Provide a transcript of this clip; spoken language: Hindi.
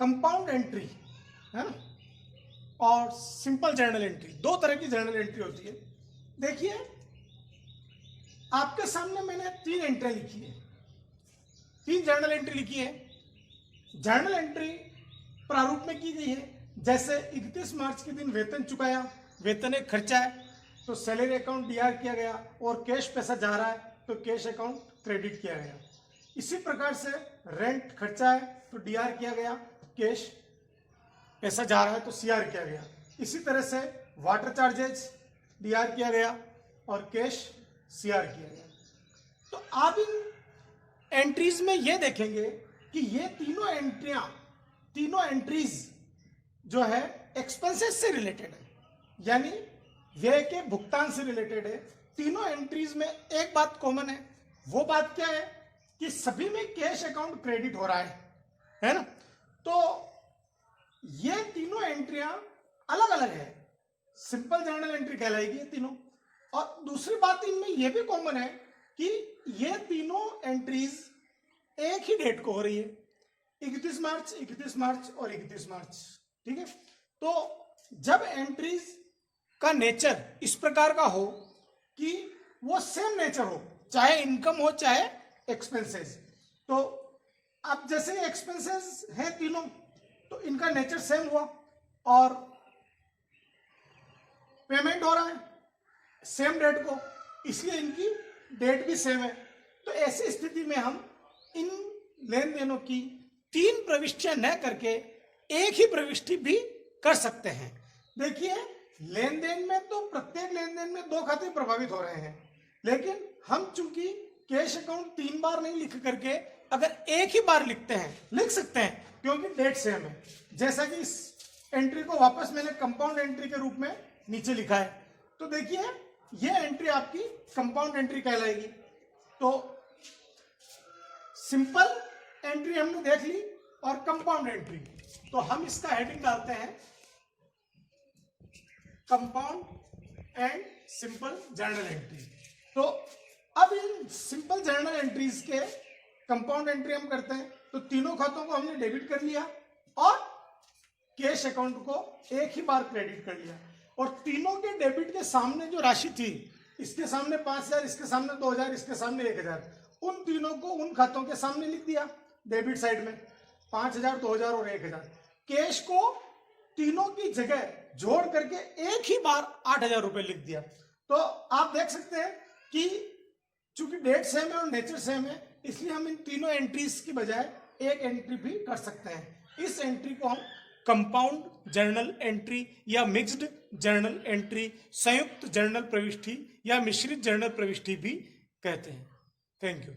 कंपाउंड एंट्री है ना और सिंपल जर्नल एंट्री, दो तरह की जर्नल एंट्री होती है। देखिए आपके सामने मैंने 3 एंट्री लिखी है, 3 जर्नल एंट्री लिखी है। जर्नल एंट्री प्रारूप में की गई है, जैसे 31 मार्च के दिन वेतन चुकाया, वेतन एक खर्चा है तो सैलरी अकाउंट डीआर किया गया, और कैश पैसा जा रहा है तो कैश अकाउंट क्रेडिट किया गया। इसी प्रकार से रेंट खर्चा है तो डीआर किया गया, कैश पैसा जा रहा है तो सीआर किया गया। इसी तरह से वाटर चार्जेज डीआर किया गया और कैश सीआर किया गया। तो आप इन एंट्रीज में ये देखेंगे कि ये तीनों एंट्रीज जो है एक्सपेंसेस से रिलेटेड है, यानी व्यय के भुगतान से रिलेटेड है। तीनों एंट्रीज में एक बात कॉमन है, वो बात क्या है कि सभी में कैश अकाउंट क्रेडिट हो रहा है ना। तो ये तीनों एंट्रियां अलग अलग है, सिंपल जर्नल एंट्री कहलाएगी ये तीनों। और दूसरी बात इनमें यह भी कॉमन है कि ये तीनों एंट्रीज एक ही डेट को हो रही है, 31 मार्च, 31 मार्च और 31 मार्च। ठीक है, तो जब एंट्रीज का नेचर इस प्रकार का हो कि वो सेम नेचर हो, चाहे इनकम हो चाहे एक्सपेंसेस, तो अब जैसे एक्सपेंसेस हैं तीनों तो इनका नेचर सेम हुआ और पेमेंट हो रहा है सेम डेट को, इसलिए इनकी डेट भी सेम है। तो ऐसी स्थिति में हम इन लेन देनों की 3 प्रविष्टियां न करके एक ही प्रविष्टि भी कर सकते हैं। देखिए लेन देन में तो प्रत्येक लेन देन में 2 खाते प्रभावित हो रहे हैं, लेकिन हम चूंकि कैश अकाउंट 3 बार नहीं लिख करके अगर एक ही बार लिखते हैं, लिख सकते हैं क्योंकि डेट सेम है। जैसा कि इस एंट्री को वापस मैंने कंपाउंड एंट्री के रूप में नीचे लिखा है, तो देखिए ये एंट्री आपकी कंपाउंड एंट्री कहलाएगी। तो सिंपल एंट्री हमने देख ली और कंपाउंड एंट्री, तो हम इसका हेडिंग डालते हैं compound and simple journal entry. तो अब इन सिंपल जर्नल एंट्रीज के कंपाउंड एंट्री हम करते हैं, तो तीनों खातों को हमने डेबिट कर लिया और कैश अकाउंट को एक ही बार क्रेडिट कर लिया, और तीनों के डेबिट के सामने जो राशि थी, इसके सामने 5000, इसके सामने 2000, इसके सामने 1000, उन तीनों को उन खातों के सामने लिख दिया डेबिट साइड में, 5000, 2000 और 1000। कैश को तीनों की जगह जोड़ करके एक ही बार 8000 रुपए लिख दिया। तो आप देख सकते हैं कि चूंकि डेट सेम है और नेचर सेम है, इसलिए हम इन तीनों एंट्रीज की बजाय एक एंट्री भी कर सकते हैं। इस एंट्री को हम कंपाउंड जर्नल एंट्री या मिक्स्ड जर्नल एंट्री, संयुक्त जर्नल प्रविष्टि या मिश्रित जर्नल प्रविष्टि भी कहते हैं। Thank you.